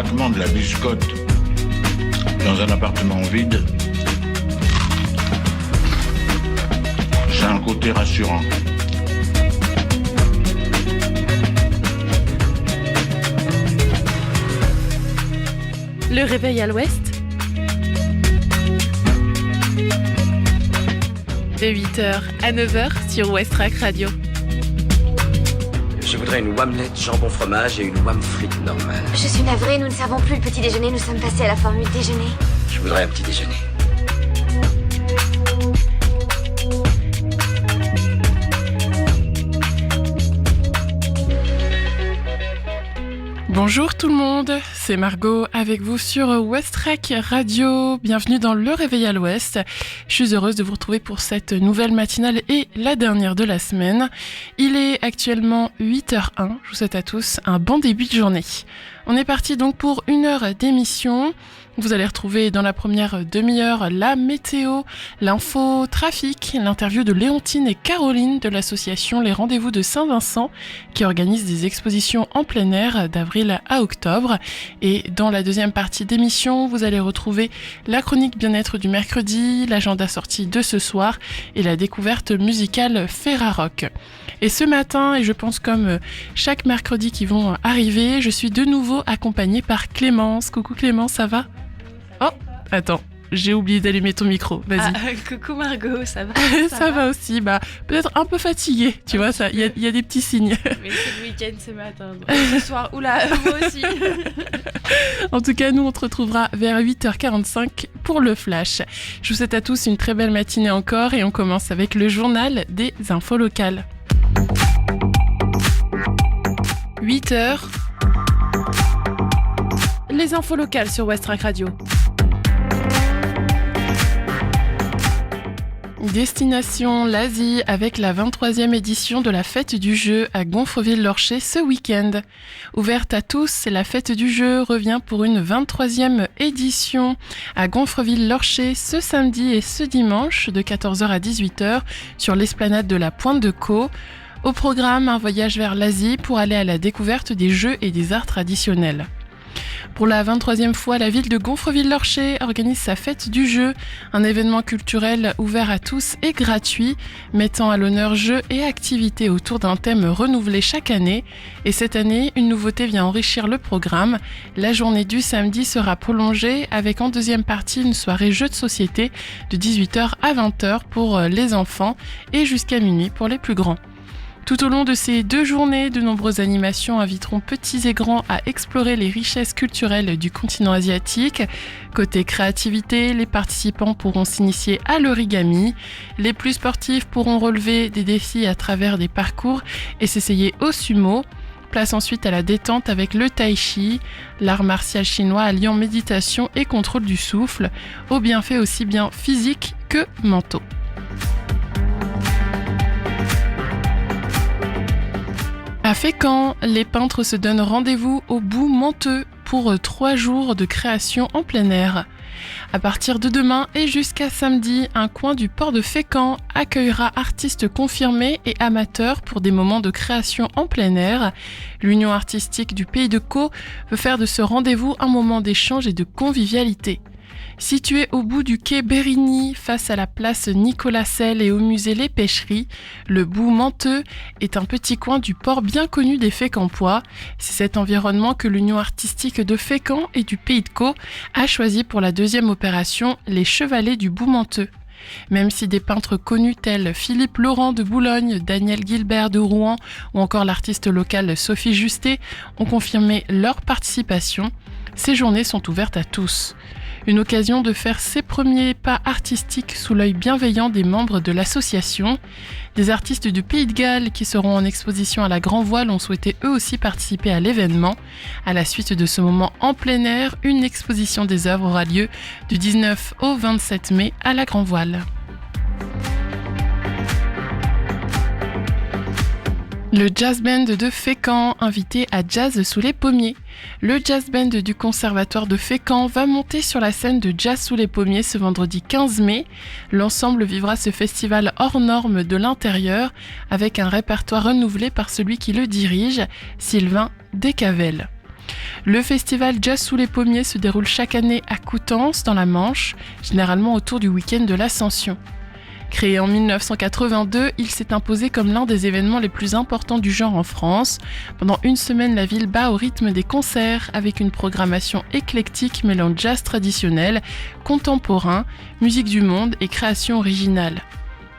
craquement de la biscotte dans un appartement vide, c'est un côté rassurant. Le réveil à l'ouest, de 8h à 9h sur Westrack Radio. Je voudrais une omelette jambon fromage et une omelette frite normale. Je suis navrée, nous ne servons plus le petit déjeuner, nous sommes passés à la formule déjeuner. Je voudrais un petit déjeuner. Bonjour tout le monde, c'est Margot avec vous sur Westrack Radio. Bienvenue dans Le Réveil à l'Ouest. Je suis heureuse de vous retrouver pour cette nouvelle matinale et la dernière de la semaine. Il est actuellement 8h01. Je vous souhaite à tous un bon début de journée. On est parti donc pour 1 heure d'émission. Vous allez retrouver dans la première demi-heure la météo, l'info trafic, l'interview de Léontine et Caroline de l'association Les Rendez-vous de Saint-Vincent qui organise des expositions en plein air d'avril à octobre. Et dans la deuxième partie d'émission, vous allez retrouver la chronique bien-être du mercredi, l'agenda sortie de ce soir et la découverte musicale Ferrarock. Et ce matin, et je pense comme chaque mercredi qui vont arriver, je suis de nouveau accompagnée par Clémence. Coucou Clémence, ça va ? Oh, attends, j'ai oublié d'allumer ton micro, vas-y. Coucou Margot, ça va ? Ça va aussi, peut-être un peu fatiguée, tu vois, il y a des petits signes. Mais c'est le week-end ce matin, donc ce soir, oula, moi aussi. En tout cas, nous on te retrouvera vers 8h45 pour le flash. Je vous souhaite à tous une très belle matinée encore et on commence avec le journal des infos locales. 8h. Les infos locales sur Westrack Radio. Destination l'Asie avec la 23e édition de la fête du jeu à Gonfreville-Lorcher ce week-end. Ouverte à tous, la fête du jeu revient pour une 23e édition à Gonfreville-Lorcher ce samedi et ce dimanche de 14h à 18h sur l'esplanade de la Pointe de Caux. Au programme, un voyage vers l'Asie pour aller à la découverte des jeux et des arts traditionnels. Pour la 23e fois, la ville de Gonfreville-Lorcher organise sa fête du jeu, un événement culturel ouvert à tous et gratuit, mettant à l'honneur jeux et activités autour d'un thème renouvelé chaque année. Et cette année, une nouveauté vient enrichir le programme. La journée du samedi sera prolongée avec en deuxième partie une soirée jeux de société de 18h à 20h pour les enfants et jusqu'à minuit pour les plus grands. Tout au long de ces 2 journées, de nombreuses animations inviteront petits et grands à explorer les richesses culturelles du continent asiatique. Côté créativité, les participants pourront s'initier à l'origami. Les plus sportifs pourront relever des défis à travers des parcours et s'essayer au sumo. Place ensuite à la détente avec le tai chi, l'art martial chinois alliant méditation et contrôle du souffle, aux bienfaits aussi bien physiques que mentaux. À Fécamp, les peintres se donnent rendez-vous au Bout Menteux pour 3 jours de création en plein air. À partir de demain et jusqu'à samedi, un coin du port de Fécamp accueillera artistes confirmés et amateurs pour des moments de création en plein air. L'Union artistique du Pays de Caux veut faire de ce rendez-vous un moment d'échange et de convivialité. Situé au bout du quai Bérigny, face à la place Nicolas-Selle et au musée Les Pêcheries, le Bout Menteux est un petit coin du port bien connu des Fécampois. C'est cet environnement que l'Union artistique de Fécamp et du Pays de Caux a choisi pour la 2e opération, les Chevalets du Bout Menteux. Même si des peintres connus tels Philippe Laurent de Boulogne, Daniel Gilbert de Rouen ou encore l'artiste locale Sophie Justet ont confirmé leur participation, ces journées sont ouvertes à tous. Une occasion de faire ses premiers pas artistiques sous l'œil bienveillant des membres de l'association. Des artistes du Pays de Galles qui seront en exposition à la Grand Voile ont souhaité eux aussi participer à l'événement. À la suite de ce moment en plein air, une exposition des œuvres aura lieu du 19 au 27 mai à la Grand Voile. Le jazz band de Fécamp invité à Jazz sous les pommiers. Le jazz band du conservatoire de Fécamp va monter sur la scène de Jazz sous les pommiers ce vendredi 15 mai. L'ensemble vivra ce festival hors norme de l'intérieur avec un répertoire renouvelé par celui qui le dirige, Sylvain Descavelles. Le festival Jazz sous les pommiers se déroule chaque année à Coutances, dans la Manche, généralement autour du week-end de l'Ascension. Créé en 1982, il s'est imposé comme l'un des événements les plus importants du genre en France. Pendant une semaine, la ville bat au rythme des concerts avec une programmation éclectique mêlant jazz traditionnel, contemporain, musique du monde et création originale.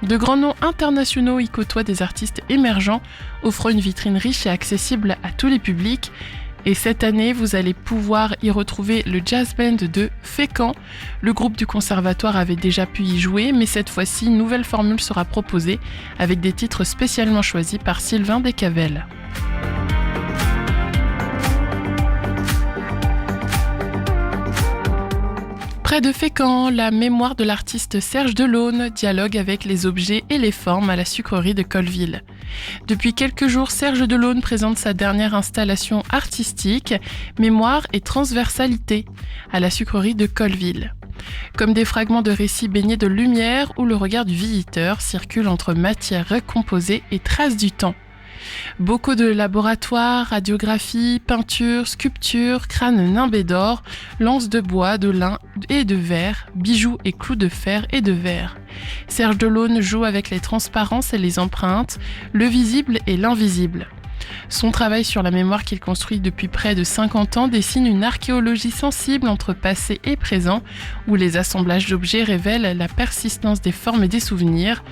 De grands noms internationaux y côtoient des artistes émergents, offrant une vitrine riche et accessible à tous les publics. Et cette année, vous allez pouvoir y retrouver le jazz band de Fécamp. Le groupe du conservatoire avait déjà pu y jouer, mais cette fois-ci, une nouvelle formule sera proposée avec des titres spécialement choisis par Sylvain Descavelles. Près de Fécamp, la mémoire de l'artiste Serge Delaune dialogue avec les objets et les formes à la sucrerie de Colleville. Depuis quelques jours, Serge Delaune présente sa dernière installation artistique, Mémoire et transversalité, à la sucrerie de Colleville. Comme des fragments de récits baignés de lumière où le regard du visiteur circule entre matières recomposées et traces du temps. Bocaux de laboratoire, radiographie, peinture, sculpture, crâne nimbé d'or, lances de bois, de lin et de verre, bijoux et clous de fer et de verre. Serge Delaune joue avec les transparences et les empreintes, le visible et l'invisible. Son travail sur la mémoire qu'il construit depuis près de 50 ans dessine une archéologie sensible entre passé et présent, où les assemblages d'objets révèlent la persistance des formes et des souvenirs.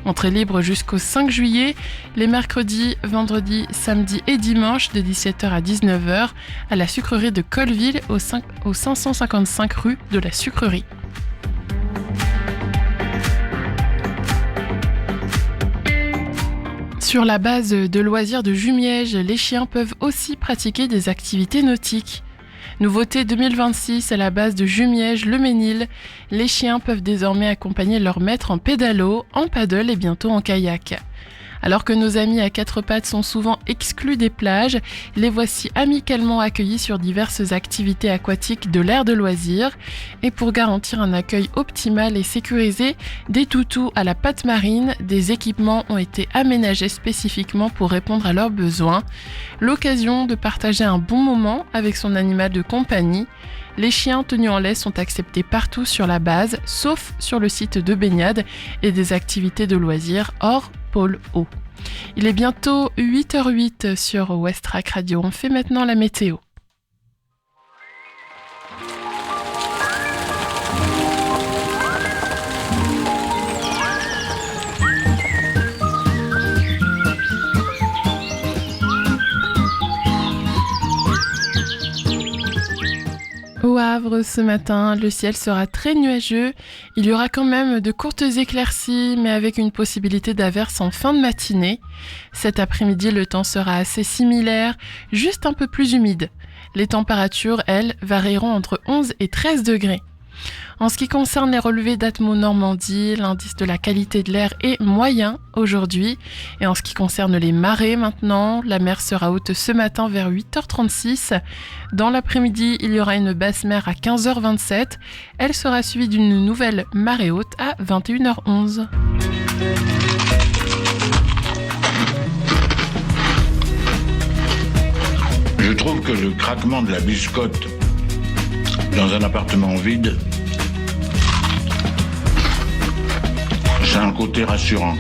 Entrée libre jusqu'au 5 juillet, les mercredis, vendredis, samedis et dimanches de 17h à 19h à la sucrerie de Colleville au 555 rue de la Sucrerie. Sur la base de loisirs de Jumièges, les chiens peuvent aussi pratiquer des activités nautiques. Nouveauté 2026 à la base de Jumièges-le-Ménil, les chiens peuvent désormais accompagner leur maître en pédalo, en paddle et bientôt en kayak. Alors que nos amis à quatre pattes sont souvent exclus des plages, les voici amicalement accueillis sur diverses activités aquatiques de l'aire de loisirs. Et pour garantir un accueil optimal et sécurisé, des toutous à la patte marine, des équipements ont été aménagés spécifiquement pour répondre à leurs besoins. L'occasion de partager un bon moment avec son animal de compagnie. Les chiens tenus en laisse sont acceptés partout sur la base, sauf sur le site de baignade et des activités de loisirs hors pôle eau. Il est bientôt 8h08 sur Westrack Radio. On fait maintenant la météo. Au Havre, ce matin, le ciel sera très nuageux. Il y aura quand même de courtes éclaircies, mais avec une possibilité d'averse en fin de matinée. Cet après-midi, le temps sera assez similaire, juste un peu plus humide. Les températures, elles, varieront entre 11 et 13 degrés. En ce qui concerne les relevés d'Atmo Normandie, l'indice de la qualité de l'air est moyen aujourd'hui. Et en ce qui concerne les marées maintenant, la mer sera haute ce matin vers 8h36. Dans l'après-midi, il y aura une basse mer à 15h27. Elle sera suivie d'une nouvelle marée haute à 21h11. Je trouve que le craquement de la biscotte dans un appartement vide, c'est un côté rassurant.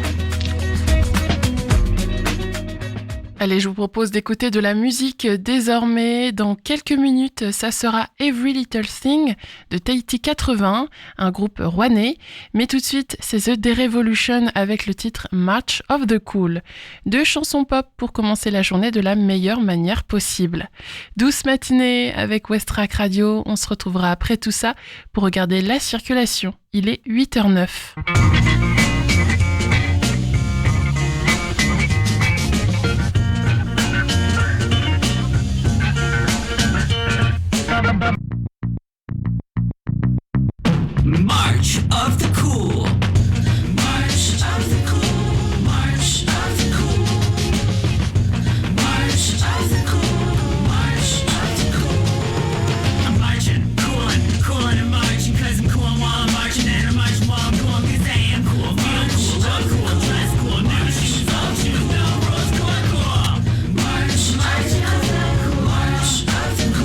Allez, je vous propose d'écouter de la musique désormais. Dans quelques minutes, ça sera Every Little Thing de Tahiti 80, un groupe rouennais. Mais tout de suite, c'est The Derevolution avec le titre March of the Cool. 2 chansons pop pour commencer la journée de la meilleure manière possible. Douce matinée avec Westrack Radio. On se retrouvera après tout ça pour regarder la circulation. Il est 8h09. March of the Cool. March of the Cool. March of the Cool. March of the Cool. March of the Cool. I'm marching, coolin' and marching, 'cause I'm cool while I'm marching, and I'm marching while I'm cool, 'cause I am cool, feel cool, look cool, dress cool, new shoes, old shoes, no rules, cool. March of the Cool. March of the Cool.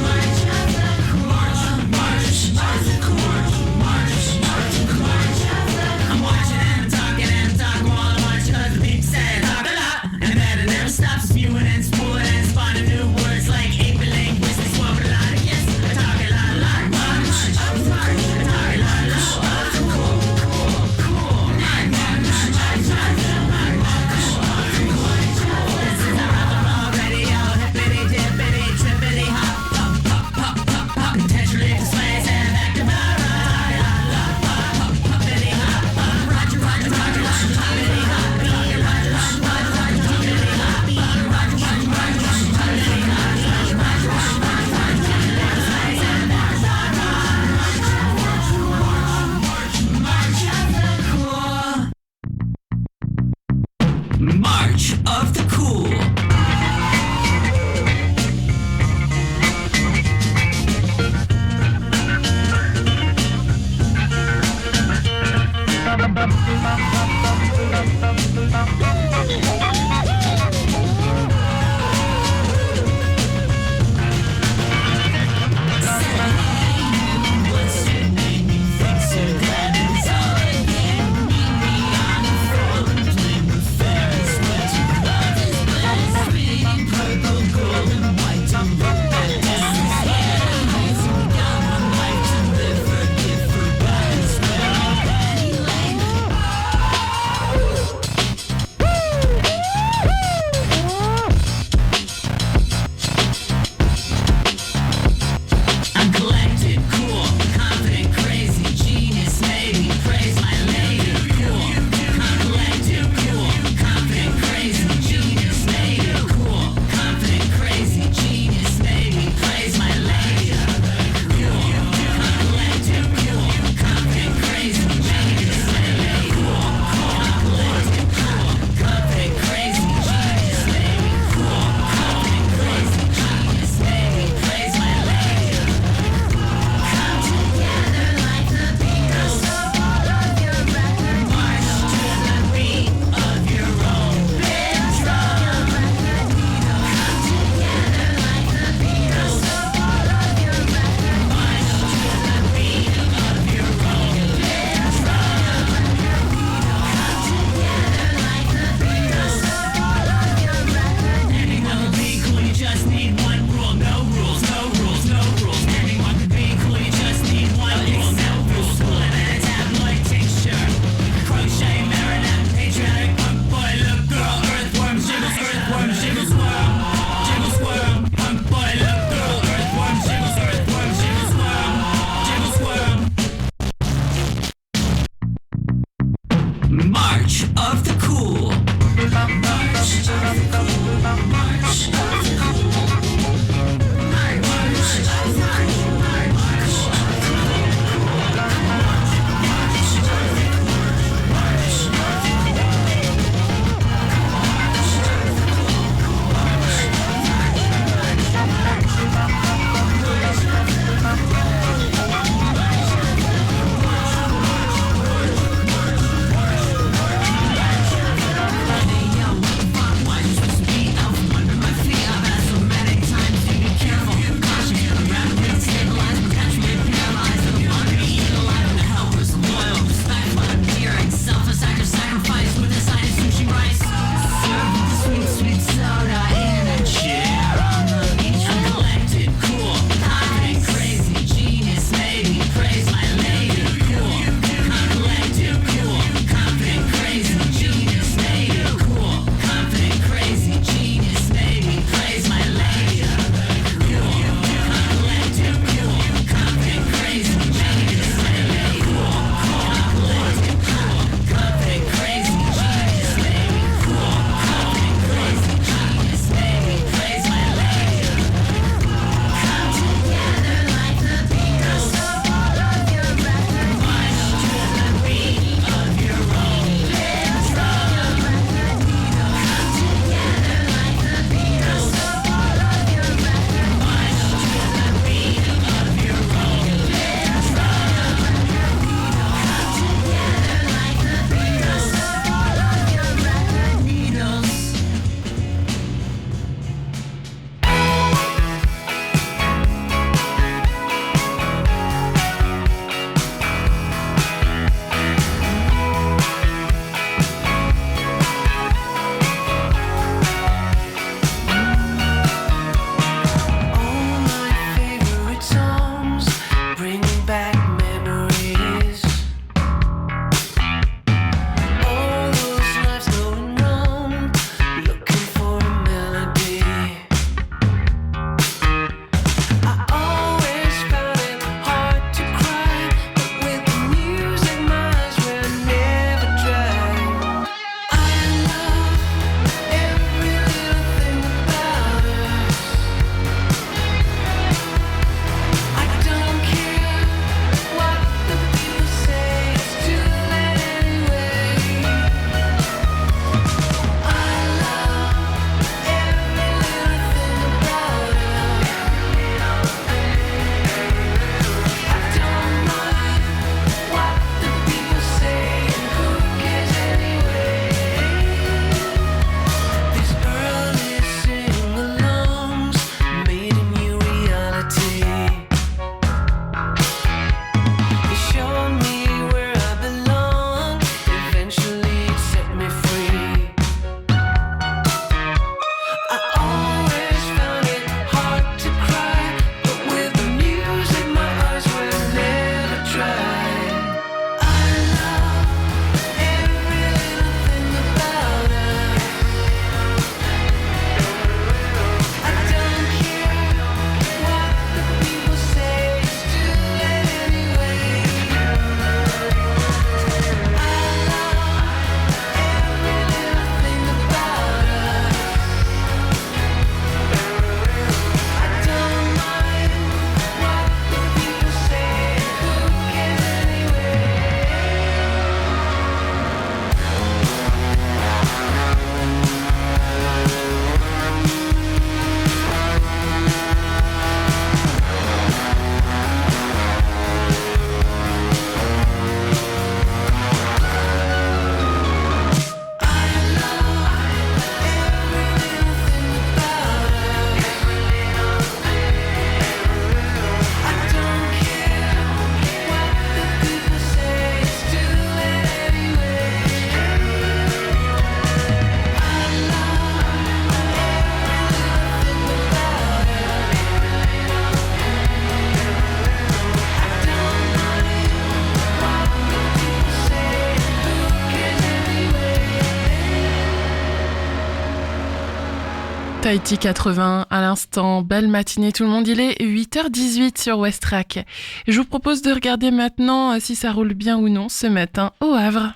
Tahiti 80, à l'instant, belle matinée tout le monde, il est 8h18 sur Westrack. Je vous propose de regarder maintenant si ça roule bien ou non ce matin au Havre.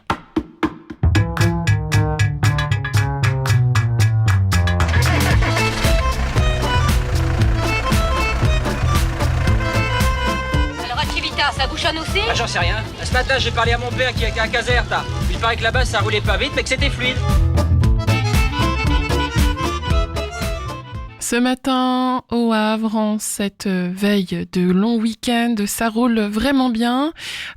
Alors Activita, ça bouchonne aussi? Ah, j'en sais rien. Ce matin, j'ai parlé à mon père qui est à Caserta. Il paraît que là-bas, ça roulait pas vite, mais que c'était fluide. Ce matin, au Havre, en cette veille de long week-end, ça roule vraiment bien.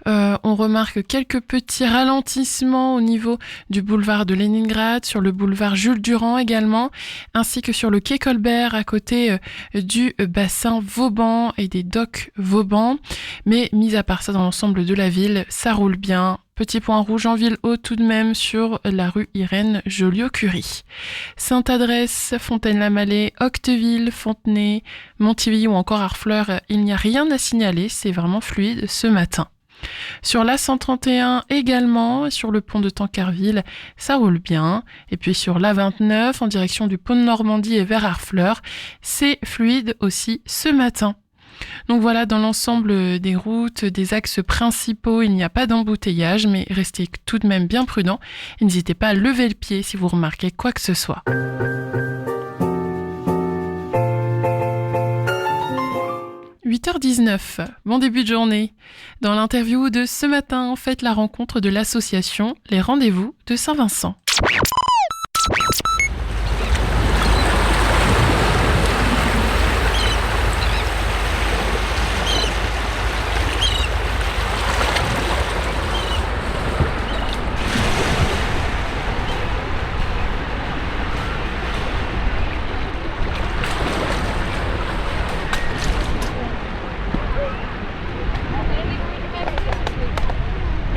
On remarque quelques petits ralentissements au niveau du boulevard de Leningrad, sur le boulevard Jules Durand également, ainsi que sur le quai Colbert à côté du bassin Vauban et des docks Vauban. Mais mis à part ça, dans l'ensemble de la ville, ça roule bien. Petit point rouge en ville haute tout de même sur la rue Irène Joliot-Curie. Sainte-Adresse, Fontaine-la-Mallet, Octeville, Fontenay, Montivy ou encore Harfleur, il n'y a rien à signaler, c'est vraiment fluide ce matin. Sur la 131 également, sur le pont de Tancarville, ça roule bien. Et puis sur la 29, en direction du pont de Normandie et vers Harfleur, c'est fluide aussi ce matin. Donc voilà, dans l'ensemble des routes, des axes principaux, il n'y a pas d'embouteillage, mais restez tout de même bien prudents et n'hésitez pas à lever le pied si vous remarquez quoi que ce soit. « 8h19, bon début de journée. Dans l'interview de ce matin, faites la rencontre de l'association Les Rendez-vous de Saint-Vincent.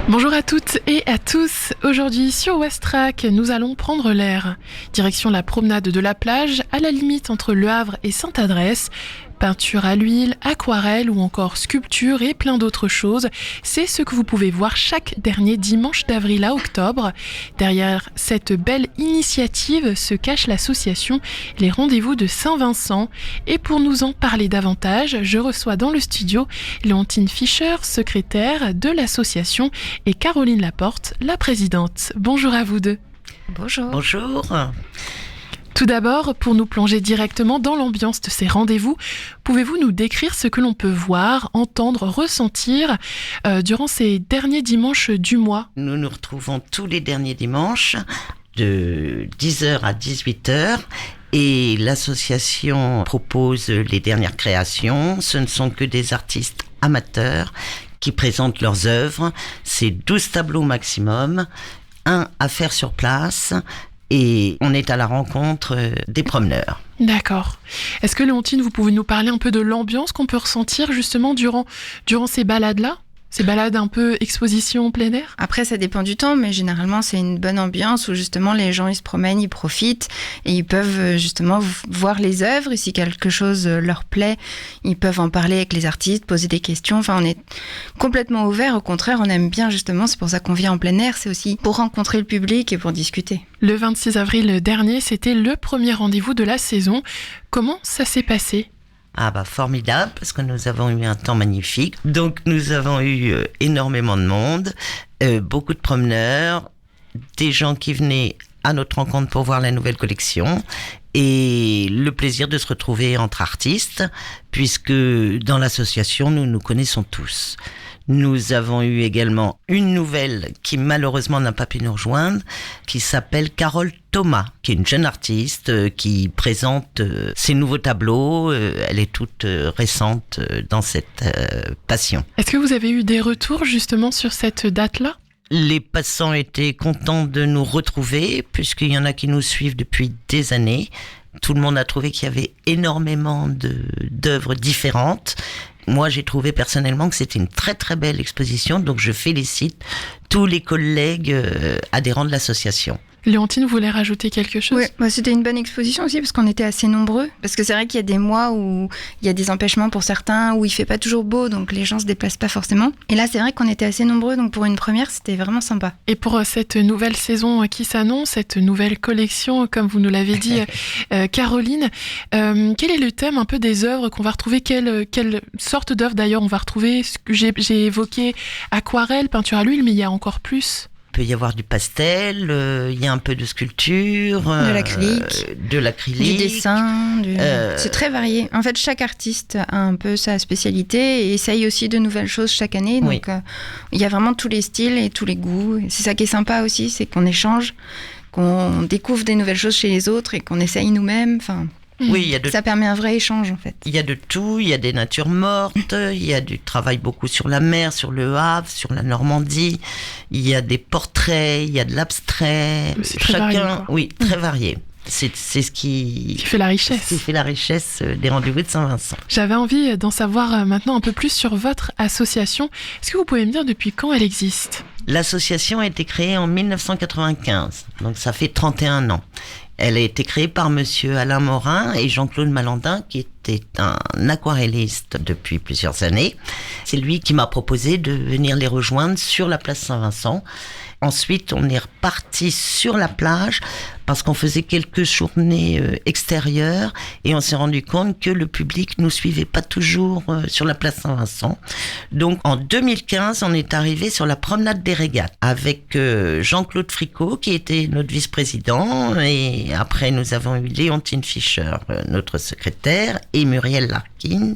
Bonjour à toutes et à tous. Aujourd'hui sur Westrack, nous allons prendre l'air. Direction la promenade de la plage, à la limite entre Le Havre et Sainte-Adresse. Peinture à l'huile, aquarelle ou encore sculpture et plein d'autres choses. C'est ce que vous pouvez voir chaque dernier dimanche d'avril à octobre. Derrière cette belle initiative se cache l'association Les Rendez-vous de Saint-Vincent. Et pour nous en parler davantage, je reçois dans le studio Léontine Fischer, secrétaire de l'association, et Caroline Laporte, la présidente. Bonjour à vous deux. Bonjour. Bonjour. Tout d'abord, pour nous plonger directement dans l'ambiance de ces rendez-vous, pouvez-vous nous décrire ce que l'on peut voir, entendre, ressentir durant ces derniers dimanches du mois ? Nous nous retrouvons tous les derniers dimanches de 10h à 18h et l'association propose les dernières créations. Ce ne sont que des artistes amateurs qui présentent leurs œuvres. C'est 12 tableaux maximum, 1 à faire sur place. Et on est à la rencontre des promeneurs. D'accord. Est-ce que Léontine, vous pouvez nous parler un peu de l'ambiance qu'on peut ressentir justement durant ces balades-là ? Ces balades un peu exposition plein air ? Après, ça dépend du temps, mais généralement, c'est une bonne ambiance où justement les gens, ils se promènent, ils profitent et ils peuvent justement voir les œuvres. Et si quelque chose leur plaît, ils peuvent en parler avec les artistes, poser des questions. Enfin, on est complètement ouvert. Au contraire, on aime bien justement. C'est pour ça qu'on vient en plein air. C'est aussi pour rencontrer le public et pour discuter. Le 26 avril dernier, c'était le premier rendez-vous de la saison. Comment ça s'est passé ? Ah bah formidable, parce que nous avons eu un temps magnifique. Donc nous avons eu énormément de monde, beaucoup de promeneurs, des gens qui venaient à notre rencontre pour voir la nouvelle collection et le plaisir de se retrouver entre artistes, puisque dans l'association, nous nous connaissons tous. Nous avons eu également une nouvelle qui malheureusement n'a pas pu nous rejoindre, qui s'appelle Carole Thomas, qui est une jeune artiste qui présente ses nouveaux tableaux. Elle est toute récente dans cette passion. Est-ce que vous avez eu des retours justement sur cette date-là ? Les passants étaient contents de nous retrouver, puisqu'il y en a qui nous suivent depuis des années. Tout le monde a trouvé qu'il y avait énormément d'œuvres différentes. Moi, j'ai trouvé personnellement que c'était une très très belle exposition, donc je félicite tous les collègues adhérents de l'association. Léontine, vous voulez rajouter quelque chose? Oui, c'était une bonne exposition aussi parce qu'on était assez nombreux. Parce que c'est vrai qu'il y a des mois où il y a des empêchements pour certains, où il fait pas toujours beau, donc les gens se déplacent pas forcément. Et là, c'est vrai qu'on était assez nombreux, donc pour une première, c'était vraiment sympa. Et pour cette nouvelle saison qui s'annonce, cette nouvelle collection, comme vous nous l'avez dit, Caroline, quel est le thème un peu des œuvres qu'on va retrouver? Quelle sorte d'œuvres d'ailleurs on va retrouver? J'ai évoqué aquarelle, peinture à l'huile, mais il y a encore plus. Il peut y avoir du pastel, il y a un peu de sculpture, de l'acrylique, du dessin, c'est très varié. En fait, chaque artiste a un peu sa spécialité et essaye aussi de nouvelles choses chaque année. Oui. Donc, il y a vraiment tous les styles et tous les goûts. Et c'est ça qui est sympa aussi, c'est qu'on échange, qu'on découvre des nouvelles choses chez les autres et qu'on essaye nous-mêmes. Enfin, oui, ça permet un vrai échange en fait. Il y a de tout, il y a des natures mortes, il y a du travail beaucoup sur la mer, sur le Havre, sur la Normandie, il y a des portraits, il y a de l'abstrait. C'est très varié, quoi. Oui, très varié. C'est ce qui fait la richesse. Ce qui fait la richesse des rendez-vous de Saint-Vincent. J'avais envie d'en savoir maintenant un peu plus sur votre association. Est-ce que vous pouvez me dire depuis quand elle existe? L'association a été créée en 1995, donc ça fait 31 ans. Elle a été créée par monsieur Alain Morin et Jean-Claude Malandin, qui était un aquarelliste depuis plusieurs années. C'est lui qui m'a proposé de venir les rejoindre sur la place Saint-Vincent. Ensuite, on est reparti sur la plage parce qu'on faisait quelques journées extérieures et on s'est rendu compte que le public nous suivait pas toujours sur la place Saint-Vincent. Donc, en 2015, on est arrivé sur la promenade des régates avec Jean-Claude Fricot, qui était notre vice-président, et après, nous avons eu Léontine Fischer, notre secrétaire, et Muriel Larkin,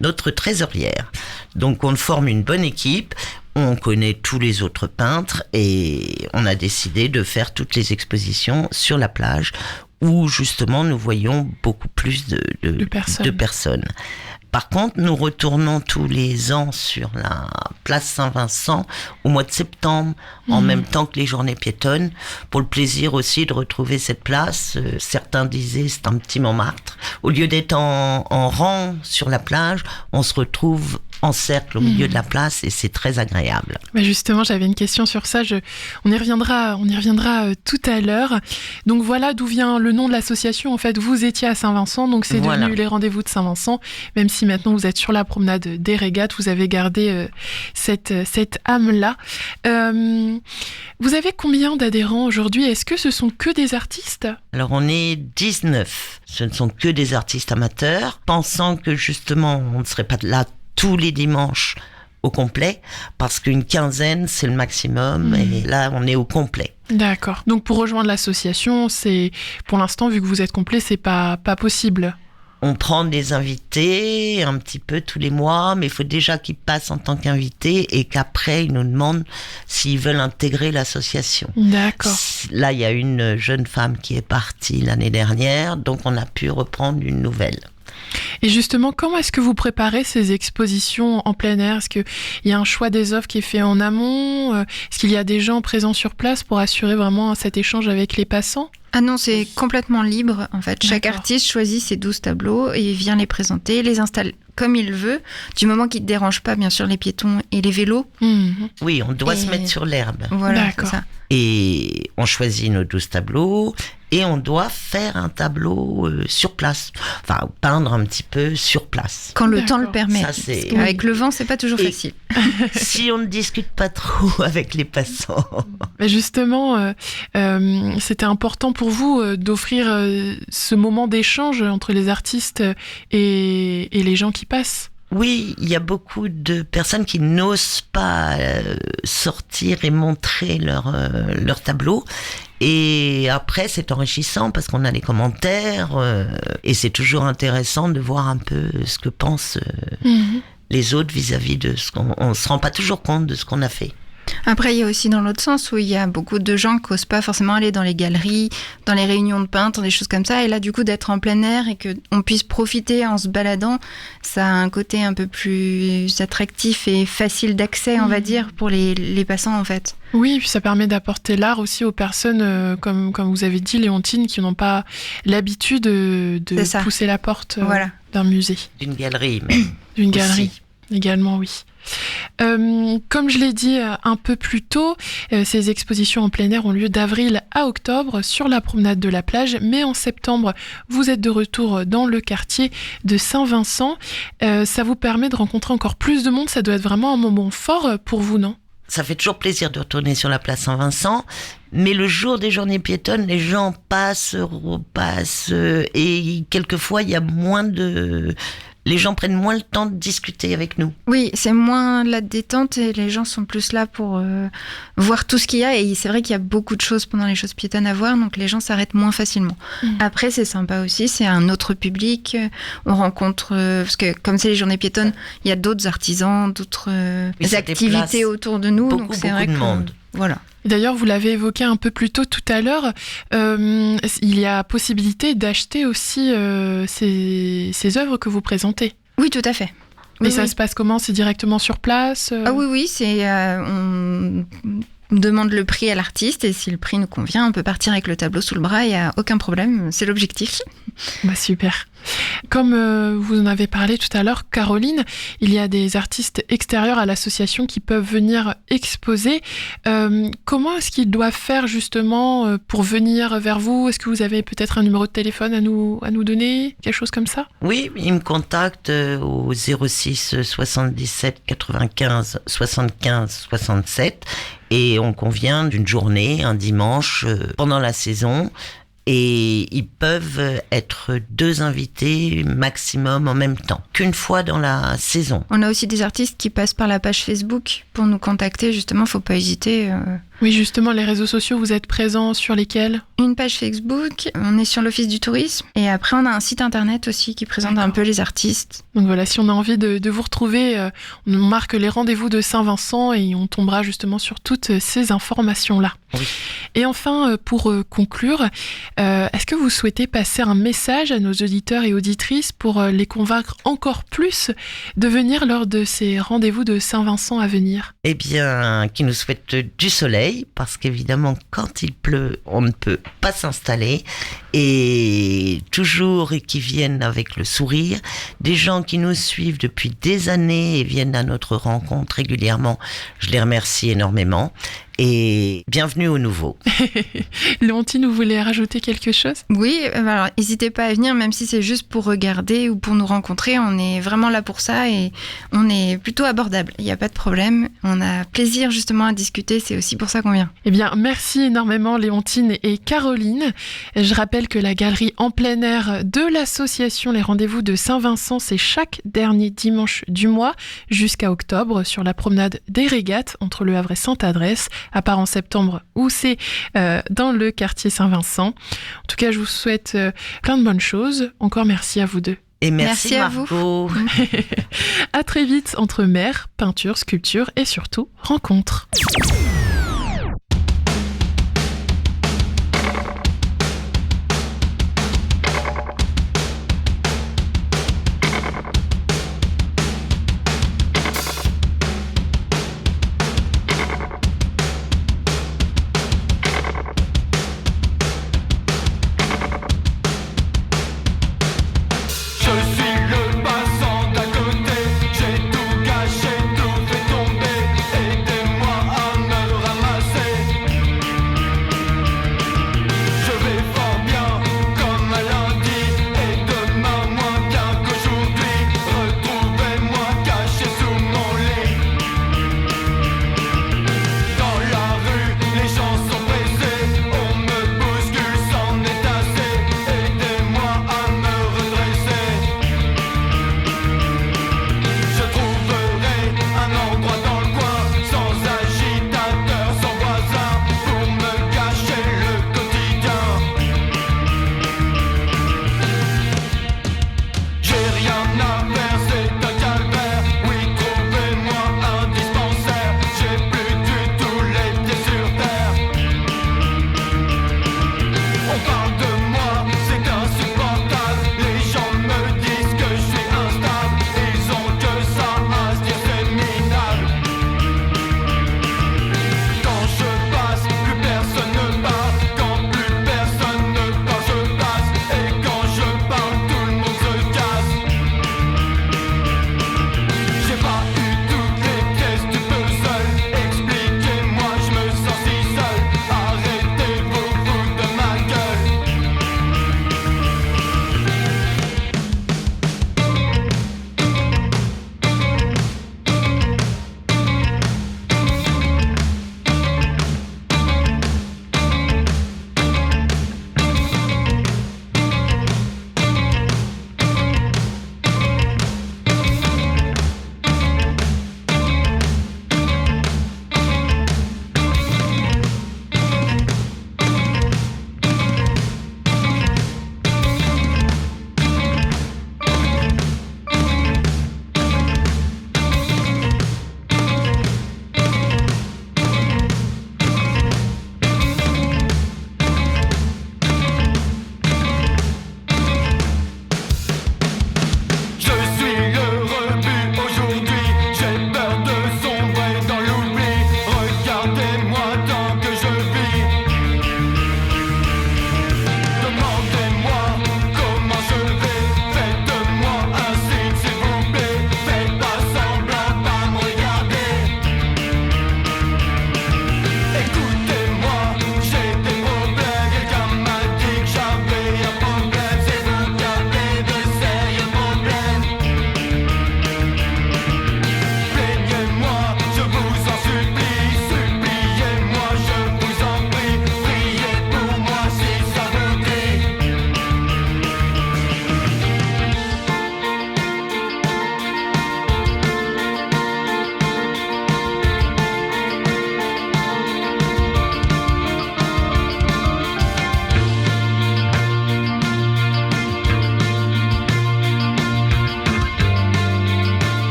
notre trésorière. Donc, on forme une bonne équipe. On connaît tous les autres peintres et on a décidé de faire toutes les expositions sur la plage où justement nous voyons beaucoup plus de personnes. Par contre, nous retournons tous les ans sur la place Saint-Vincent au mois de septembre, en même temps que les journées piétonnes, pour le plaisir aussi de retrouver cette place. Certains disaient c'est un petit Montmartre. Au lieu d'être en rang sur la plage, on se retrouve en cercle au milieu de la place et c'est très agréable. Bah justement, j'avais une question sur ça. On y reviendra tout à l'heure. Donc voilà d'où vient le nom de l'association. En fait, vous étiez à Saint-Vincent, donc c'est devenu les rendez-vous de Saint-Vincent. Même si maintenant vous êtes sur la promenade des régates, vous avez gardé cette âme-là. Vous avez combien d'adhérents aujourd'hui? Est-ce que ce sont que des artistes? Alors on est 19. Ce ne sont que des artistes amateurs, pensant que justement on ne serait pas là tous les dimanches au complet, parce qu'une quinzaine, c'est le maximum, et là, on est au complet. D'accord. Donc, pour rejoindre l'association, pour l'instant, vu que vous êtes complet, c'est pas possible. On prend des invités un petit peu tous les mois, mais il faut déjà qu'ils passent en tant qu'invités et qu'après, ils nous demandent s'ils veulent intégrer l'association. D'accord. Là, il y a une jeune femme qui est partie l'année dernière, donc on a pu reprendre une nouvelle. Et justement, comment est-ce que vous préparez ces expositions en plein air? Est-ce qu'il y a un choix des œuvres qui est fait en amont? Est-ce qu'il y a des gens présents sur place pour assurer vraiment cet échange avec les passants? Ah non, c'est complètement libre. En fait, chaque artiste choisit ses 12 tableaux et vient les présenter, les installe comme il veut, du moment qu'il ne dérange pas, bien sûr, les piétons et les vélos. Oui, on doit se mettre sur l'herbe. Voilà, c'est ça. Et on choisit nos 12 tableaux et on doit faire un tableau sur place. Enfin, peindre un petit peu sur place. Quand le temps le permet. Ça, c'est... Avec le vent, c'est pas toujours facile. Si on ne discute pas trop avec les passants. Mais justement, c'était important pour vous d'offrir ce moment d'échange entre les artistes et les gens qui passent. Oui, il y a beaucoup de personnes qui n'osent pas sortir et montrer leur tableau. Et après, c'est enrichissant parce qu'on a les commentaires et c'est toujours intéressant de voir un peu ce que pensent les autres vis-à-vis de ce qu'on... On ne se rend pas toujours compte de ce qu'on a fait. Après, il y a aussi dans l'autre sens où il y a beaucoup de gens qui n'osent pas forcément aller dans les galeries, dans les réunions de peintres, des choses comme ça. Et là, du coup, d'être en plein air et qu'on puisse profiter en se baladant, ça a un côté un peu plus attractif et facile d'accès, on va dire, pour les passants, en fait. Oui, et puis ça permet d'apporter l'art aussi aux personnes, comme vous avez dit, Léontine, qui n'ont pas l'habitude de pousser la porte d'un musée. D'une galerie, même. D'une galerie. Également, oui. Comme je l'ai dit un peu plus tôt, ces expositions en plein air ont lieu d'avril à octobre sur la promenade de la plage, mais en septembre, vous êtes de retour dans le quartier de Saint-Vincent. Ça vous permet de rencontrer encore plus de monde, ça doit être vraiment un moment fort pour vous, non ? Ça fait toujours plaisir de retourner sur la place Saint-Vincent, mais le jour des journées piétonnes, les gens passent, repassent, et quelquefois, il y a moins de... Les gens prennent moins le temps de discuter avec nous. Oui, c'est moins la détente et les gens sont plus là pour voir tout ce qu'il y a. Et c'est vrai qu'il y a beaucoup de choses pendant les choses piétonnes à voir, donc les gens s'arrêtent moins facilement. Après, c'est sympa aussi, c'est un autre public. On rencontre, parce que comme c'est les journées piétonnes, il y a d'autres artisans, d'autres activités autour de nous. Donc c'est vrai de monde. Voilà. D'ailleurs, vous l'avez évoqué un peu plus tôt tout à l'heure, il y a possibilité d'acheter aussi ces œuvres que vous présentez. Oui, tout à fait. Mais Oui, ça oui. se passe comment ? C'est directement sur place Ah oui, c'est on demande le prix à l'artiste et si le prix nous convient, on peut partir avec le tableau sous le bras, il n'y a aucun problème, c'est l'objectif. Bah super. Comme vous en avez parlé tout à l'heure, Caroline, il y a des artistes extérieurs à l'association qui peuvent venir exposer. Comment est-ce qu'ils doivent faire justement pour venir vers vous ? Est-ce que vous avez peut-être un numéro de téléphone à nous donner ? Quelque chose comme ça ? Oui, ils me contactent au 06 77 95 75 67 et on convient d'une journée, un dimanche, pendant la saison. Et ils peuvent être 2 invités maximum en même temps, qu'une fois dans la saison. On a aussi des artistes qui passent par la page Facebook pour nous contacter, justement, faut pas hésiter. Oui, justement, les réseaux sociaux, vous êtes présents sur lesquels ? Une page Facebook, on est sur l'Office du tourisme et après on a un site internet aussi qui présente un peu les artistes. Donc voilà, si on a envie de vous retrouver, on marque les rendez-vous de Saint-Vincent et on tombera justement sur toutes ces informations-là. Oui. Et enfin, pour conclure, est-ce que vous souhaitez passer un message à nos auditeurs et auditrices pour les convaincre encore plus de venir lors de ces rendez-vous de Saint-Vincent à venir ? Eh bien, qui nous souhaitent du soleil, parce qu'évidemment, quand il pleut, on ne peut pas s'installer, et toujours qui viennent avec le sourire, des gens qui nous suivent depuis des années et viennent à notre rencontre régulièrement. Je les remercie énormément. Et bienvenue au nouveau. Léontine, vous voulez rajouter quelque chose ? Oui, alors n'hésitez pas à venir, même si c'est juste pour regarder ou pour nous rencontrer, on est vraiment là pour ça et on est plutôt abordable, il n'y a pas de problème, on a plaisir justement à discuter, c'est aussi pour ça qu'on vient. Eh bien, merci énormément Léontine et Caroline. Je rappelle que la galerie en plein air de l'association Les Rendez-vous de Saint-Vincent, c'est chaque dernier dimanche du mois jusqu'à octobre sur la promenade des Régates entre Le Havre et Sainte-Adresse, à part en septembre où c'est dans le quartier Saint-Vincent. En tout cas, je vous souhaite plein de bonnes choses. Encore merci à vous deux. Et merci à Margot. vous. À très vite entre mer, peinture, sculpture et surtout rencontres. J'ai tout gâché, tout fait tomber. Aidez-moi à me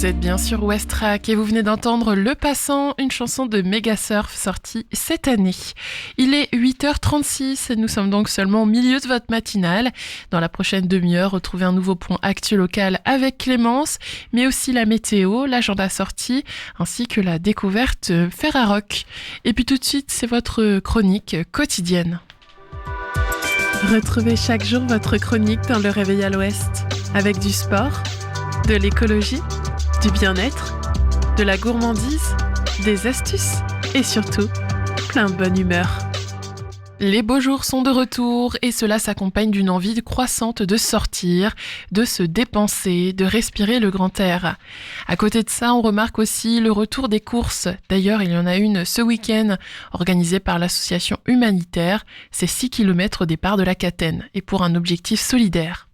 Vous êtes bien sur Westrack et vous venez d'entendre Le Passant, une chanson de Megasurf sortie cette année. Il est 8h36 et nous sommes donc seulement au milieu de votre matinale. Dans la prochaine demi-heure, retrouvez un nouveau point actu local avec Clémence, mais aussi la météo, l'agenda sortie, ainsi que la découverte Ferrarock. Et puis tout de suite, c'est votre chronique quotidienne. Retrouvez chaque jour votre chronique dans le Réveil à l'Ouest, avec du sport, de l'écologie, du bien-être, de la gourmandise, des astuces et surtout, plein de bonne humeur. Les beaux jours sont de retour et cela s'accompagne d'une envie croissante de sortir, de se dépenser, de respirer le grand air. À côté de ça, on remarque aussi le retour des courses. D'ailleurs, il y en a une ce week-end, organisée par l'association humanitaire. C'est 6 km au départ de la Catène et pour un objectif solidaire.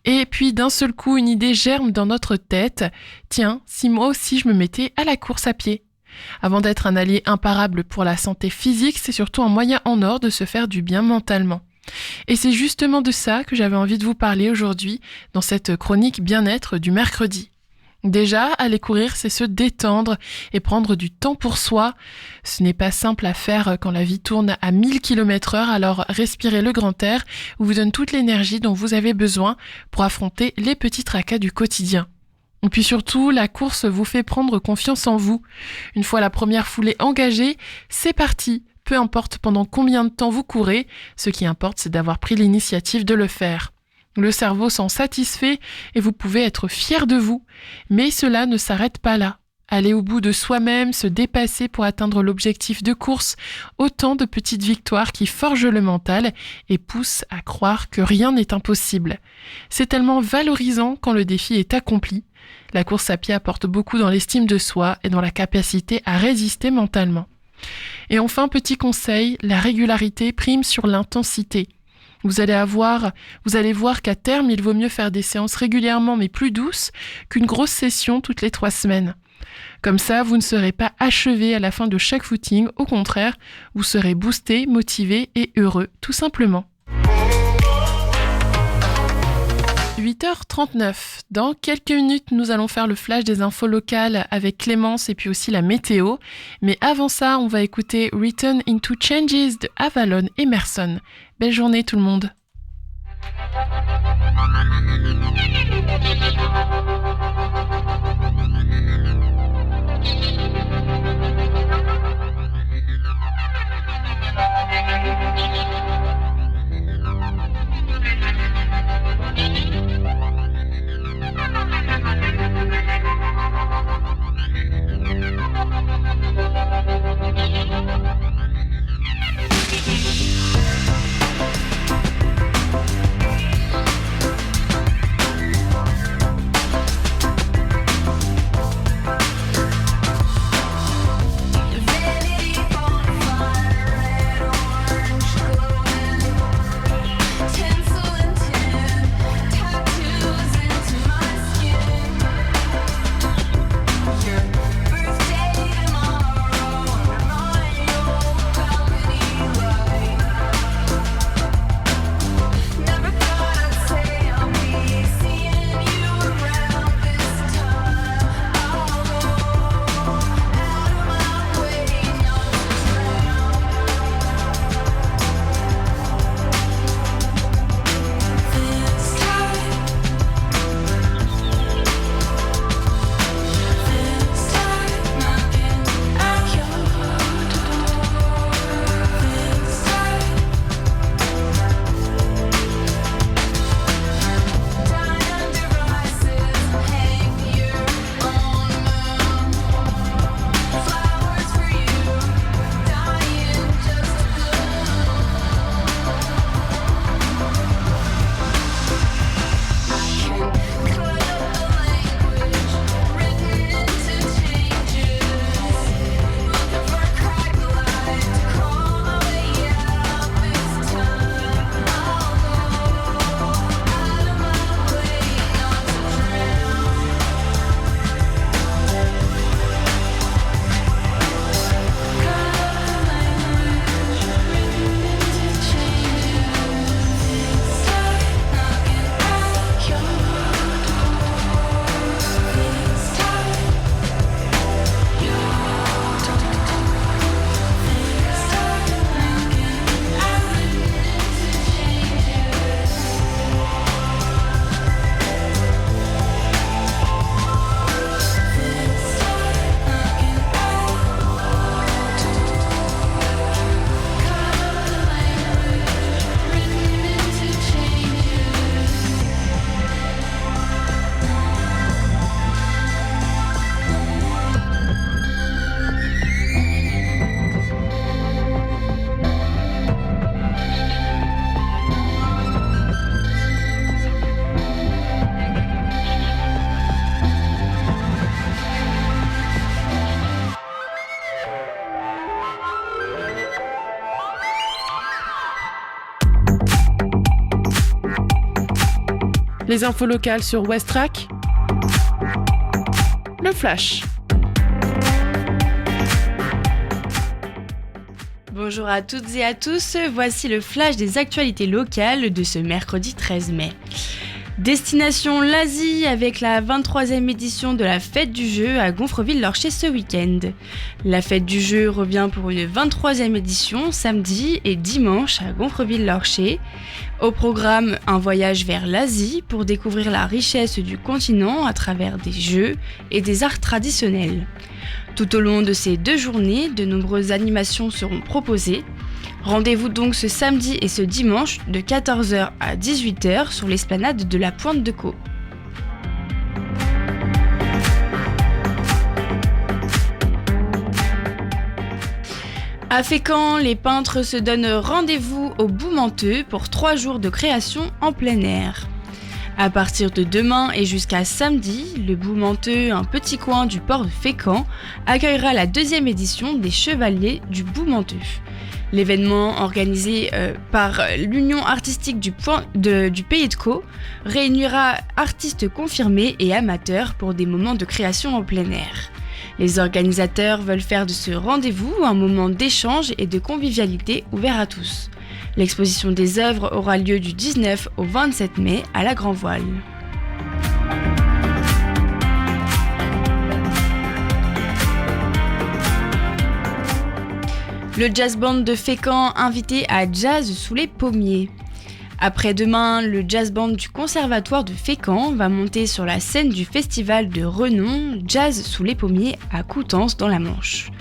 Et puis d'un seul coup, une idée germe dans notre tête. Tiens, si moi aussi je me mettais à la course à pied. Avant d'être un allié imparable pour la santé physique, c'est surtout un moyen en or de se faire du bien mentalement. Et c'est justement de ça que j'avais envie de vous parler aujourd'hui dans cette chronique bien-être du mercredi. Déjà, aller courir, c'est se détendre et prendre du temps pour soi. Ce n'est pas simple à faire quand la vie tourne à 1000 km/h, alors respirez le grand air vous donne toute l'énergie dont vous avez besoin pour affronter les petits tracas du quotidien. Et puis surtout, la course vous fait prendre confiance en vous. Une fois la première foulée engagée, c'est parti. Peu importe pendant combien de temps vous courez, ce qui importe, c'est d'avoir pris l'initiative de le faire. Le cerveau s'en satisfait et vous pouvez être fier de vous. Mais cela ne s'arrête pas là. Aller au bout de soi-même, se dépasser pour atteindre l'objectif de course, autant de petites victoires qui forgent le mental et poussent à croire que rien n'est impossible. C'est tellement valorisant quand le défi est accompli. La course à pied apporte beaucoup dans l'estime de soi et dans la capacité à résister mentalement. Et enfin, petit conseil, la régularité prime sur l'intensité. Vous allez voir qu'à terme, il vaut mieux faire des séances régulièrement mais plus douces qu'une grosse session toutes les 3 semaines. Comme ça, vous ne serez pas achevé à la fin de chaque footing, au contraire, vous serez boosté, motivé et heureux, tout simplement. 8h39. Dans quelques minutes, nous allons faire le flash des infos locales avec Clémence et puis aussi la météo. Mais avant ça, on va écouter Return into Changes de Avalon Emerson. Belle journée tout le monde. Les infos locales sur Westrack. Le flash. Bonjour à toutes et à tous, voici le flash des actualités locales de ce mercredi 13 mai. Destination l'Asie avec la 23e édition de la Fête du Jeu à Gonfreville-Lorcher ce week-end. La Fête du Jeu revient pour une 23e édition samedi et dimanche à Gonfreville-Lorcher. Au programme, un voyage vers l'Asie pour découvrir la richesse du continent à travers des jeux et des arts traditionnels. Tout au long de ces 2 journées, de nombreuses animations seront proposées. Rendez-vous donc ce samedi et ce dimanche de 14h à 18h sur l'esplanade de la Pointe de Caux. À Fécamp, les peintres se donnent rendez-vous au Boumenteux pour 3 jours de création en plein air. À partir de demain et jusqu'à samedi, le Boumenteux, un petit coin du port de Fécamp, accueillera la 2e édition des Chevaliers du Boumenteux. L'événement, organisé par l'Union artistique du Pays de Caux, réunira artistes confirmés et amateurs pour des moments de création en plein air. Les organisateurs veulent faire de ce rendez-vous un moment d'échange et de convivialité ouvert à tous. L'exposition des œuvres aura lieu du 19 au 27 mai à la Grand Voile. Le jazz band de Fécamp invité à Jazz sous les pommiers. Après-demain, le jazz band du Conservatoire de Fécamp va monter sur la scène du festival de renom Jazz sous les pommiers à Coutances dans la Manche.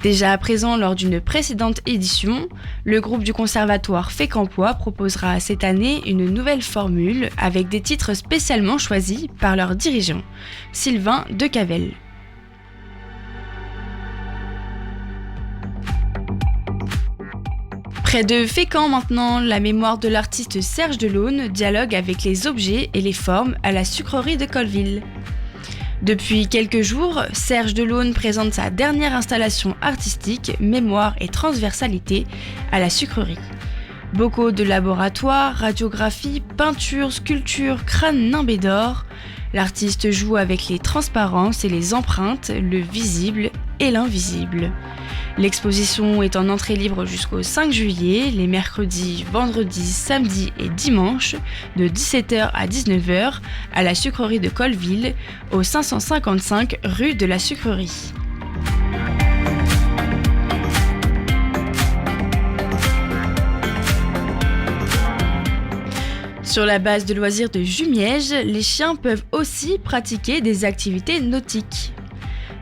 Déjà présent lors d'une précédente édition, le groupe du Conservatoire fécampois proposera cette année une nouvelle formule avec des titres spécialement choisis par leur dirigeant, Sylvain Decavel. Près de Fécamp maintenant, la mémoire de l'artiste Serge Delaune dialogue avec les objets et les formes à la sucrerie de Colville. Depuis quelques jours, Serge Delaune présente sa dernière installation artistique, Mémoire et transversalité, à la sucrerie. Bocaux de laboratoire, radiographie, peinture, sculpture, crâne nimbé d'or, l'artiste joue avec les transparences et les empreintes, le visible et l'invisible. L'exposition est en entrée libre jusqu'au 5 juillet, les mercredis, vendredis, samedis et dimanches, de 17h à 19h, à la sucrerie de Colville, au 555 rue de la Sucrerie. Sur la base de loisirs de Jumièges, les chiens peuvent aussi pratiquer des activités nautiques.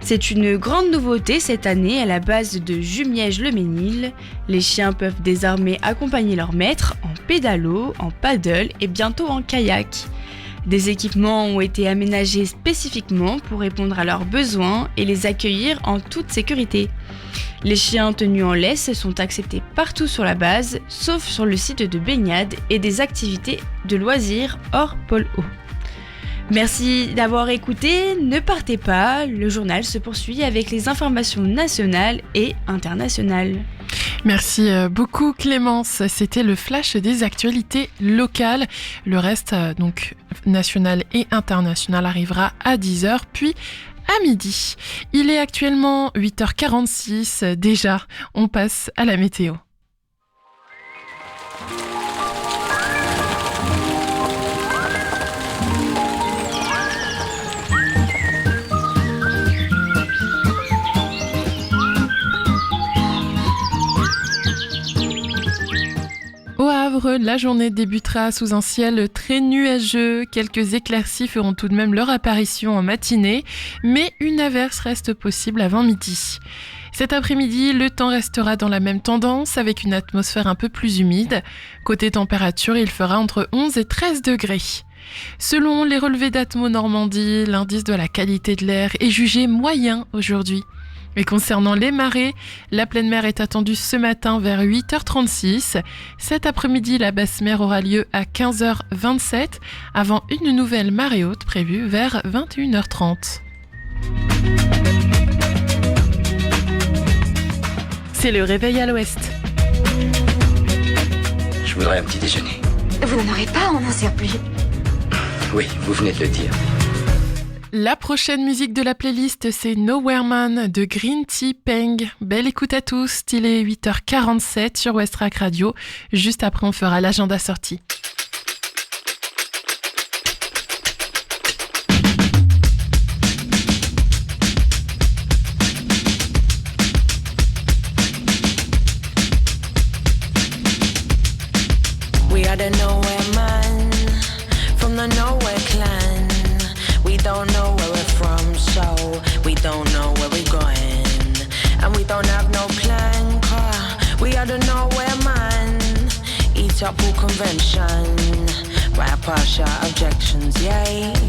C'est une grande nouveauté cette année à la base de Jumièges-le-Ménil. Les chiens peuvent désormais accompagner leur maître en pédalo, en paddle et bientôt en kayak. Des équipements ont été aménagés spécifiquement pour répondre à leurs besoins et les accueillir en toute sécurité. Les chiens tenus en laisse sont acceptés partout sur la base, sauf sur le site de baignade et des activités de loisirs hors pôle eau. Merci d'avoir écouté, ne partez pas, le journal se poursuit avec les informations nationales et internationales. Merci beaucoup Clémence, c'était le flash des actualités locales. Le reste, donc national et international, arrivera à 10h puis à midi. Il est actuellement 8h46, déjà, on passe à la météo. Au Havre, la journée débutera sous un ciel très nuageux. Quelques éclaircies feront tout de même leur apparition en matinée, mais une averse reste possible avant midi. Cet après-midi, le temps restera dans la même tendance avec une atmosphère un peu plus humide. Côté température, il fera entre 11 et 13 degrés. Selon les relevés d'Atmo Normandie, l'indice de la qualité de l'air est jugé moyen aujourd'hui. Et concernant les marées, la pleine mer est attendue ce matin vers 8h36. Cet après-midi, la basse mer aura lieu à 15h27 avant une nouvelle marée haute prévue vers 21h30. C'est le réveil à l'ouest. Je voudrais un petit déjeuner. Vous n'en aurez pas, on n'en sert plus. Oui, vous venez de le dire. La prochaine musique de la playlist, c'est Nowhere Man de Green Tea Peng. Belle écoute à tous, il est 8h47 sur Westrack Radio. Juste après, on fera l'agenda sortie. We are the Nowhere Man from the Nowhere Clan. We don't know where we're from, so we don't know where we're going. And we don't have no plan, 'cause we are the Nowhere Man. Eat up all convention, rap our objections, yeah.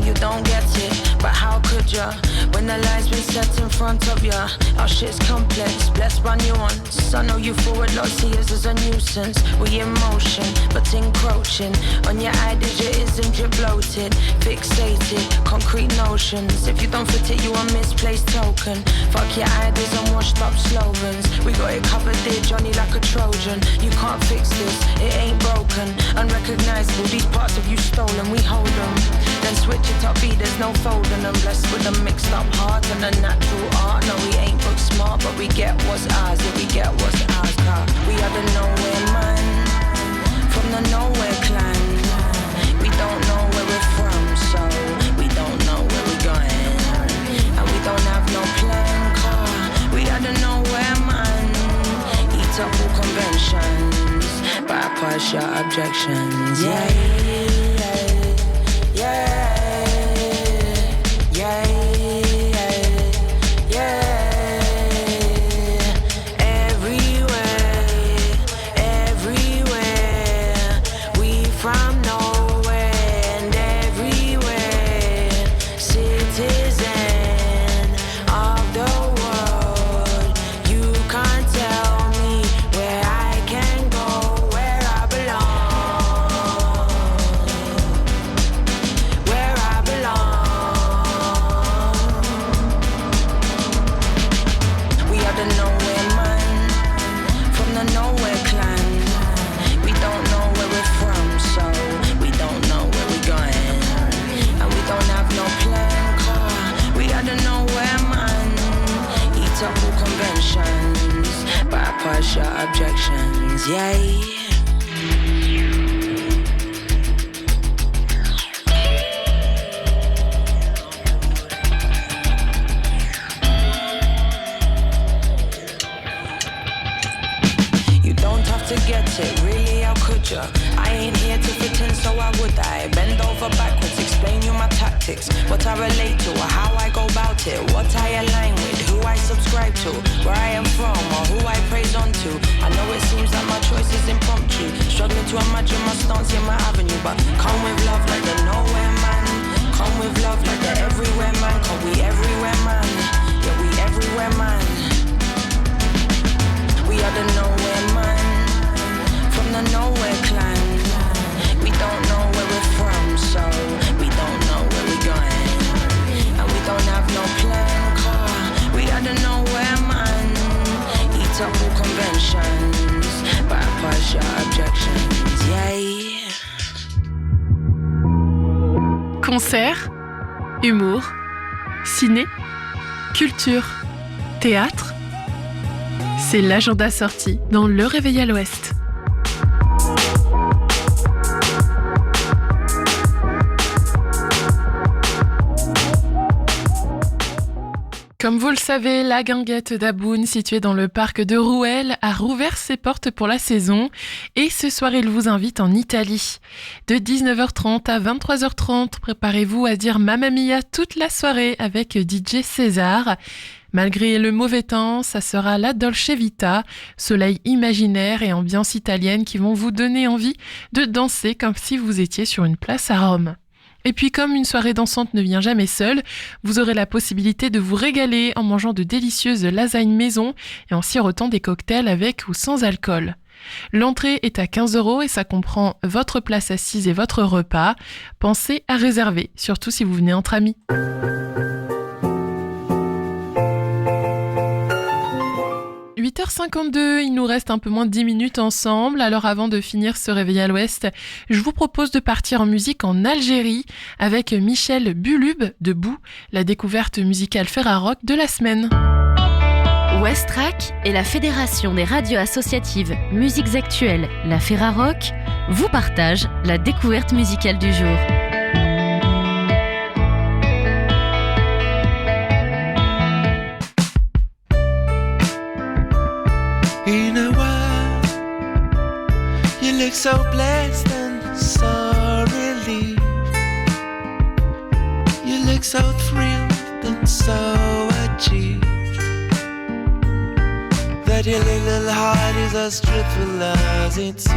You don't get it, but how could ya? When the line's been set in front of ya, our shit's complex, blessed by nuance. I know you forward lots of years as a nuisance. We in motion, but encroaching on your idealism, you're bloated, fixated, concrete notions. If you don't fit it, you a misplaced token. Fuck your ideas and washed up slogans. We got it covered there, Johnny, like a Trojan. You can't fix this, it ain't broken, unrecognizable. These parts of you stolen, we hold them. Then switch it up, B, there's no folding them. Blessed with a mixed up heart and a natural art. No, we ain't book smart, but we get what's ours. Yeah, we get what's ours, car. We are the Nowhere Man from the Nowhere Clan. We don't know where we're from, so we don't know where we're going. And we don't have no plan, car. We are the Nowhere Man. Eat up all conventions, bypass your objections. Yeah, yeah, yeah. Bypass your objections, yeah. You don't have to get it, really, how could ya? I ain't here to fit in, so why would I? Bend over backwards, explain you my tactics, what I relate to, or how I go about it, what I align with, who I subscribe to, where I am from, or who I praise onto. I know it seems that my choice is impromptu, struggling to imagine my stance in my avenue, but come with love like the Nowhere Man, come with love like the Everywhere Man, 'cause we everywhere, man, yeah, we everywhere, man. We are the Nowhere Man from the Nowhere Clan. We don't know where we're from, so we don't know where we're going. And we don't have no plan, 'cause we are the Nowhere Man. Eat up all conventions, bypass your objections, yeah. Concert, humour, ciné, culture, théâtre. C'est l'agenda sorti dans Le Réveil à l'Ouest. Comme vous le savez, la guinguette d'Aboun, située dans le parc de Rouelle, a rouvert ses portes pour la saison et ce soir, il vous invite en Italie. De 19h30 à 23h30, préparez-vous à dire Mamma Mia toute la soirée avec DJ César. Malgré le mauvais temps, ça sera la Dolce Vita, soleil imaginaire et ambiance italienne qui vont vous donner envie de danser comme si vous étiez sur une place à Rome. Et puis comme une soirée dansante ne vient jamais seule, vous aurez la possibilité de vous régaler en mangeant de délicieuses lasagnes maison et en sirotant des cocktails avec ou sans alcool. L'entrée est à 15 € et ça comprend votre place assise et votre repas. Pensez à réserver, surtout si vous venez entre amis. 8h52, il nous reste un peu moins de 10 minutes ensemble. Alors avant de finir ce réveil à l'Ouest, je vous propose de partir en musique en Algérie avec Michel Bulub de Bou, la découverte musicale Ferrarock de la semaine. Westrack et la Fédération des radios associatives Musiques Actuelles, la Ferrarock, vous partagent la découverte musicale du jour. In a world, you look so blessed and so relieved. You look so thrilled and so achieved. That your little heart is as truthful as it seems.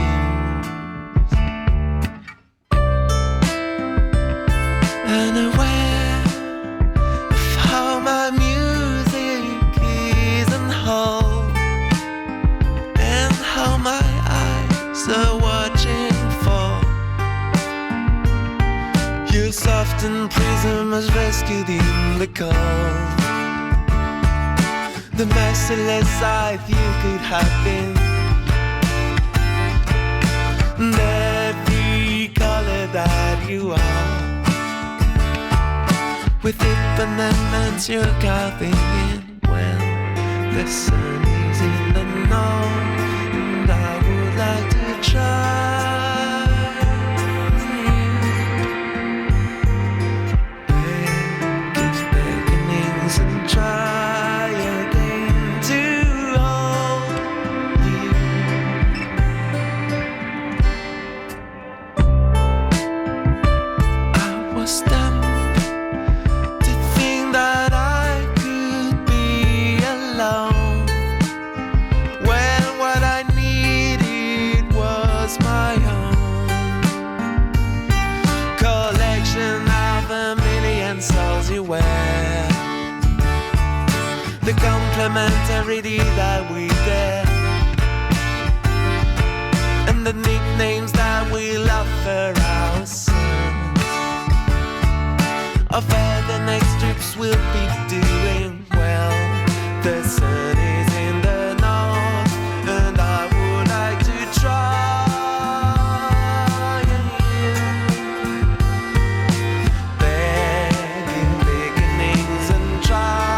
Unaware of how my music isn't whole, and how my eyes are watching for your soft and prism is rescued in the cold. The merciless side you could have been, and every color that you are, with impermanence you're carving in. Well, the sun is in the north, and I would like to try you. Give beckonings and try. The complementarity that we dare, and the nicknames that we'll offer ourselves, of where the next trips will be doing well. The sun is in the north, and I would like to try begging beginnings and try.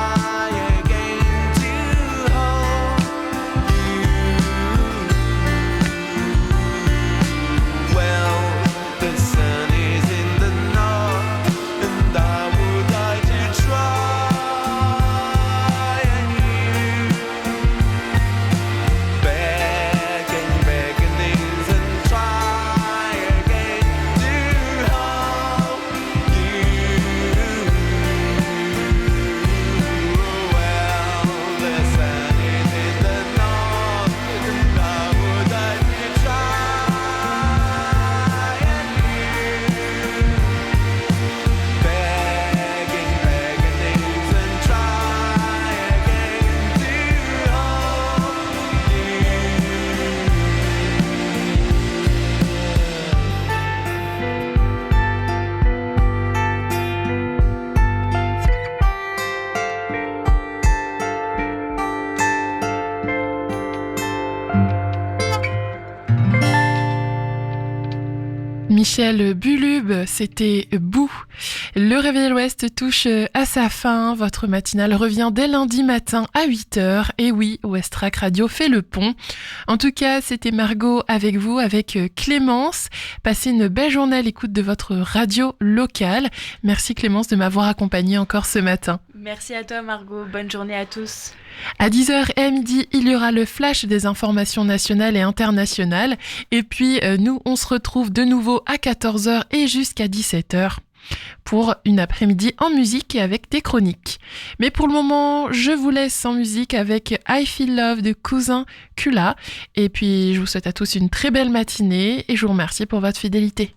Michel Bulub, c'était Bou. Le Réveil à l'Ouest touche à sa fin. Votre matinale revient dès lundi matin à 8h. Et oui, Westrack Radio fait le pont. En tout cas, c'était Margot avec vous, avec Clémence. Passez une belle journée à l'écoute de votre radio locale. Merci Clémence de m'avoir accompagnée encore ce matin. Merci à toi Margot, bonne journée à tous. À 10h et à midi, il y aura le flash des informations nationales et internationales. Et puis, nous, on se retrouve de nouveau à 14h et jusqu'à 17h pour une après-midi en musique et avec des chroniques. Mais pour le moment, je vous laisse en musique avec I Feel Love de Cousin Kula. Et puis, je vous souhaite à tous une très belle matinée et je vous remercie pour votre fidélité.